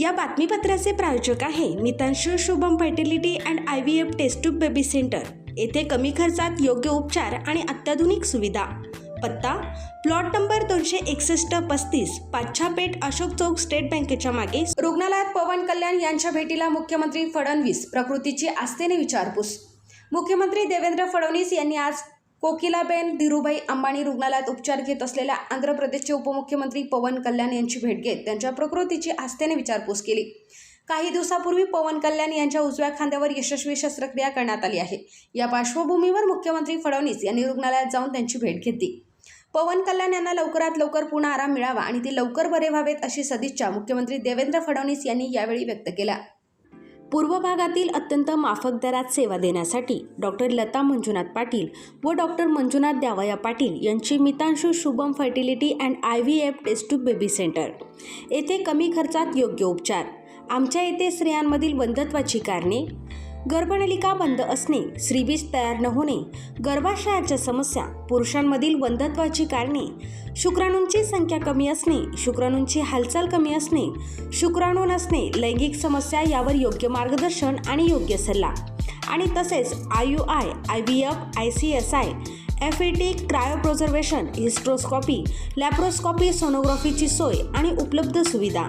या बातमीपत्राचे प्रायोजक आहे Mitanshu Shubham fertility and IVF test tube baby centre. येथे कमी खर्चात योग्य उपचार आणि अत्याधुनिक सुविधा। पत्ता plot number 261-35 Pachhapeth Ashok Chowk state बँकेच्या मागे। रुग्णालयात पवन कल्याण यांच्या भेटीला मुख्यमंत्री फडणवीस। प्रकृतीची आस्थेने विचारपूस। मुख्यमंत्री देवेंद्र फडणवीस यांनी आज कोकिलाबेन धीरूभाई अंबानी रुग्णालयात उपचार घेत असलेल्या आंध्र प्रदेशचे उपमुख्यमंत्री पवन कल्याण यांची भेट घेत त्यांच्या प्रकृतीची आस्थेने विचारपूस केली। काही दिवसापूर्वी पवन कल्याण यांच्या उजव्या खांद्यावर यशस्वी शस्त्रक्रिया करण्यात आली आहे। या पार्श्वभूमीवर मुख्यमंत्री फडणवीस यांनी रुग्णालयात जाऊन त्यांची भेट घेतली। पवन कल्याण यांना लवकरात लवकर पुन्हा आराम मिळावा आणि ते लवकर बरे व्हावेत अशी सदिच्छा मुख्यमंत्री देवेंद्र फडणवीस यांनी यावेळी व्यक्त केल्या। पूर्व भागातील अत्यंत माफक दरात सेवा देण्यासाठी डॉक्टर लता मंजुनाथ पाटील व डॉक्टर मंजुनाथ द्यावया पाटील यांची Mitanshu Shubham fertility and IVF test tube baby centre येथे कमी खर्चात योग्य उपचार। आमच्या येथे स्त्रियांमधील वंध्यत्वाची कारणे, गर्भनलिका बंद असणे, श्रीबीज तयार न होणे, गर्भाशयाच्या समस्या, पुरुषांमधील वंध्यत्वाची कारणे, शुक्राणूंची संख्या कमी असणे, शुक्राणूंची हालचाल कमी असणे, शुक्राणू नसणे, लैंगिक समस्या यावर योग्य मार्गदर्शन आणि योग्य सल्ला आणि तसेच IUI, IVF, ICSI, FET, cryopreservation, hysteroscopy, laparoscopy, सोनोग्राफीची सोय आणि उपलब्ध सुविधा।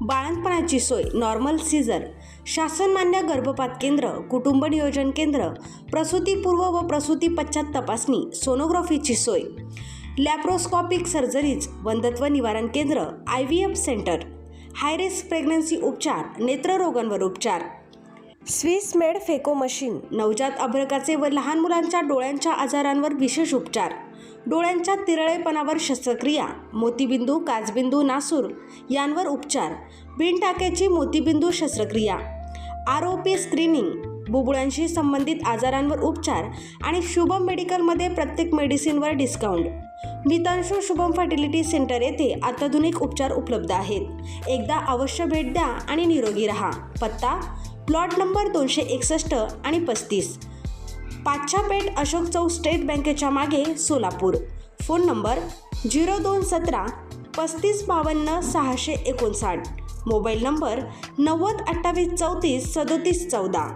बाळंतपणाची सोय, नॉर्मल सीझर, शासनमान्य गर्भपात केंद्र, कुटुंब नियोजन केंद्र, प्रसूतीपूर्व व प्रसूती पश्चात तपासणी, सोनोग्राफीची सोय, लॅप्रोस्कोपिक सर्जरीज, वंध्यत्व निवारण केंद्र, IVF centre, high risk pregnancy उपचार, नेत्ररोगांवर उपचार, स्विस मेड फेको मशीन, नवजात अर्भकाचे व लहान मुलांच्या डोळ्यांच्या आजारांवर विशेष उपचार, डोळ्यांच्या तिरळेपणावर शस्त्रक्रिया, मोतीबिंदू, काचबिंदू, नासूर यांवर उपचार, बिनटाक्याची मोतीबिंदू शस्त्रक्रिया, ROP स्क्रीनिंग, बुबुळांशी संबंधित आजारांवर उपचार आणि शुभम मेडिकलमध्ये प्रत्येक मेडिसिनवर डिस्काउंट। मितांशू शुभम फर्टिलिटी सेंटर येथे अत्याधुनिक उपचार उपलब्ध आहेत। एकदा अवश्य भेट द्या आणि निरोगी रहा। पत्ता प्लॉट नंबर 261 आणि 35 पाच्छापेठ अशोक चौक स्टेट बँकेच्या मागे, Solapur. Phone number 0217 3552 659। Mobile number 90 28 34 37 14।